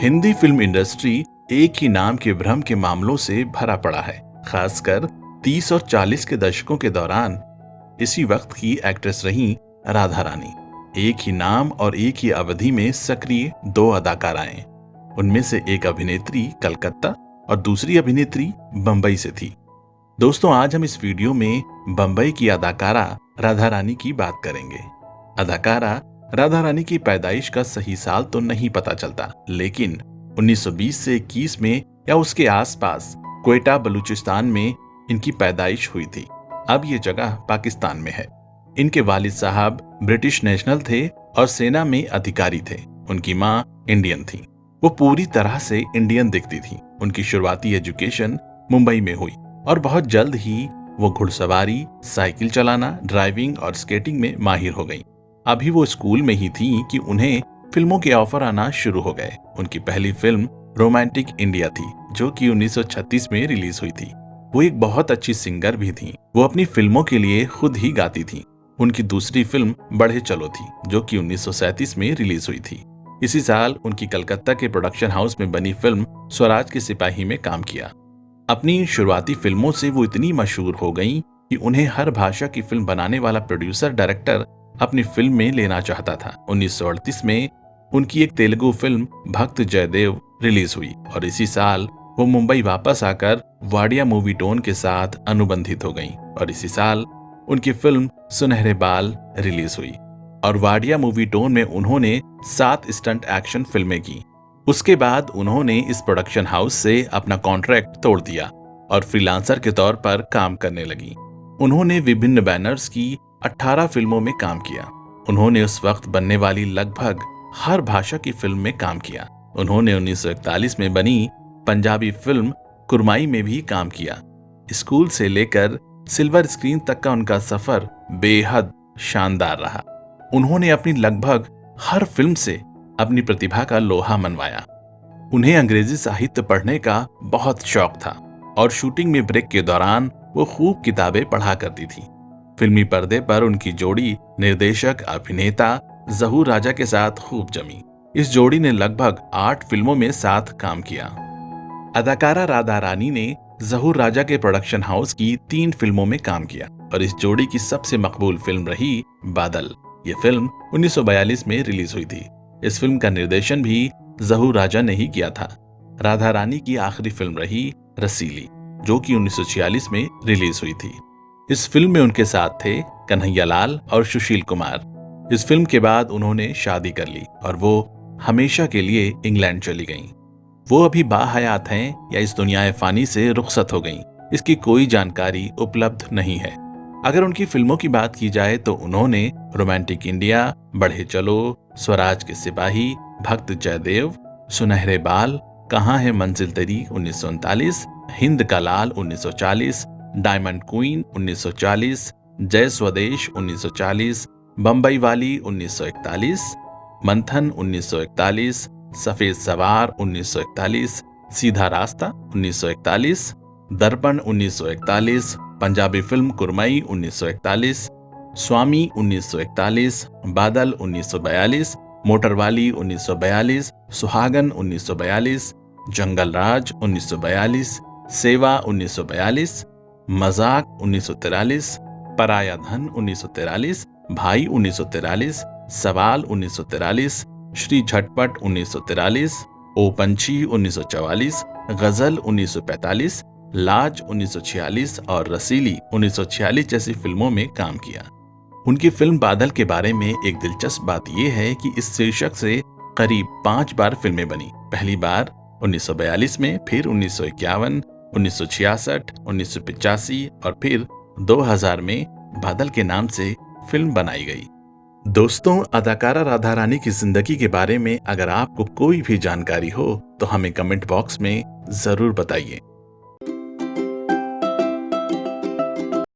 Hindi film industry एक ही नाम के भ्रम के मामलों से भरा पड़ा है। खासकर 30 और 40 के दशकों के दौरान इसी वक्त की एक्ट्रेस रहीं राधा रानी। एक ही नाम और एक ही अवधि में सक्रिय दो अदाकाराएं। उनमें से एक अभिनेत्री कलकत्ता और दूसरी अभिनेत्री बंबई से थी। दोस्तों, आज हम इस वीडियो में बंबई की अदाकारा राधा रानी की बात करेंगे। अदाकारा राधा रानी की पैदाइश का सही साल तो नहीं पता चलता, लेकिन 1920 से 21 में या उसके आसपास क्वेटा बलूचिस्तान में इनकी पैदाइश हुई थी। अब ये जगह पाकिस्तान में है। इनके वालिद साहब ब्रिटिश नेशनल थे और सेना में अधिकारी थे। उनकी माँ इंडियन थी। वो पूरी तरह से इंडियन दिखती थी। उनकी शुरुआती एजुकेशन मुंबई में हुई और बहुत जल्द ही वो घुड़सवारी, साइकिल चलाना, ड्राइविंग और स्केटिंग में माहिर हो गई। अभी वो स्कूल में ही थी कि उन्हें फिल्मों के ऑफर आना शुरू हो गए। उनकी पहली फिल्म रोमांटिक इंडिया थी, जो कि 1936 में रिलीज हुई थी। वो एक बहुत अच्छी सिंगर भी थी। वो अपनी फिल्मों के लिए खुद ही गाती थी। उनकी दूसरी फिल्म बढ़े चलो थी, जो कि 1937 में रिलीज हुई थी। इसी साल उनकी कलकत्ता के प्रोडक्शन हाउस में बनी फिल्म स्वराज के सिपाही में काम किया। अपनी शुरुआती फिल्मों से वो इतनी मशहूर हो गई कि उन्हें हर भाषा की फिल्म बनाने वाला प्रोड्यूसर डायरेक्टर अपनी फिल्म में लेना चाहता था। 1938 में उनकी एक तेलुगु फिल्म भक्त जयदेव रिलीज हुई और इसी साल वो मुंबई वापस आकर वाडिया मूवी टोन के साथ अनुबंधित हो गईं और इसी साल उनकी फिल्म सुनहरे बाल रिलीज हुई और वाडिया मूवी टोन में उन्होंने 7 स्टंट एक्शन फिल्में की। उसके बाद उन्होंने इस प्रोडक्शन हाउस से अपना कॉन्ट्रैक्ट तोड़ दिया और फ्रीलांसर के तौर पर काम करने लगी। उन्होंने विभिन्न बैनर्स की 18 फिल्मों में काम किया। उन्होंने उस वक्त बनने वाली लगभग हर भाषा की फिल्म में काम किया। उन्होंने 1941 में बनी पंजाबी फिल्म कुरमाई में भी काम किया। स्कूल से लेकर सिल्वर स्क्रीन तक का उनका सफर बेहद शानदार रहा। उन्होंने अपनी लगभग हर फिल्म से अपनी प्रतिभा का लोहा मनवाया। उन्हें अंग्रेजी साहित्य पढ़ने का बहुत शौक था और शूटिंग में ब्रेक के दौरान वो खूब किताबें पढ़ा करती थी। फिल्मी पर्दे पर उनकी जोड़ी निर्देशक अभिनेता जहूर राजा के साथ खूब जमी। इस जोड़ी ने लगभग 8 फिल्मों में साथ काम किया। अदाकारा राधा रानी ने जहूर राजा के प्रोडक्शन हाउस की 3 फिल्मों में काम किया और इस जोड़ी की सबसे मकबूल फिल्म रही बादल। ये फिल्म 1942 में रिलीज हुई थी। इस फिल्म का निर्देशन भी जहूर राजा ने ही किया था। राधा रानी की आखिरी फिल्म रही रसीली, जो कि 1946 में रिलीज हुई थी। इस फिल्म में उनके साथ थे कन्हैयालाल और सुशील कुमार। इस फिल्म के बाद उन्होंने शादी कर ली और वो हमेशा के लिए इंग्लैंड चली गईं। वो अभी बाहयात हैं या इस दुनिया फानी से रुखसत हो गईं, इसकी कोई जानकारी उपलब्ध नहीं है। अगर उनकी फिल्मों की बात की जाए तो उन्होंने रोमांटिक इंडिया, बढ़े चलो, स्वराज के सिपाही, भक्त जयदेव, सुनहरे बाल, कहाँ है मंजिल तेरी 1939, हिंद का लाल 1940, डायमंड क्वीन 1940, जय स्वदेश 1940, बंबई वाली 1941, मंथन 1941, सफेद सवार 1941, सीधा रास्ता 1941, दर्पण 1941, पंजाबी फिल्म कुरमई 1941, स्वामी 1941, बादल 1942, मोटरवाली 1942, सुहागन 1942, जंगल राज 1942, सेवा 1942, मजाक 1943, पराया धन 1943, भाई 1943, सवाल 1943, श्री झटपट 1943, ओ पंछी 1944, गजल 1945, लाज 1946 और रसीली 1946 जैसी फिल्मों में काम किया। उनकी फिल्म बादल के बारे में एक दिलचस्प बात यह है कि इस शीर्षक से करीब 5 बार फिल्में बनी। पहली बार 1942 में, फिर 1951, 1966, 1985 और फिर 2000 में बादल के नाम से फिल्म बनाई गई। दोस्तों, अदाकारा राधा रानी की जिंदगी के बारे में अगर आपको कोई भी जानकारी हो तो हमें कमेंट बॉक्स में जरूर बताइए।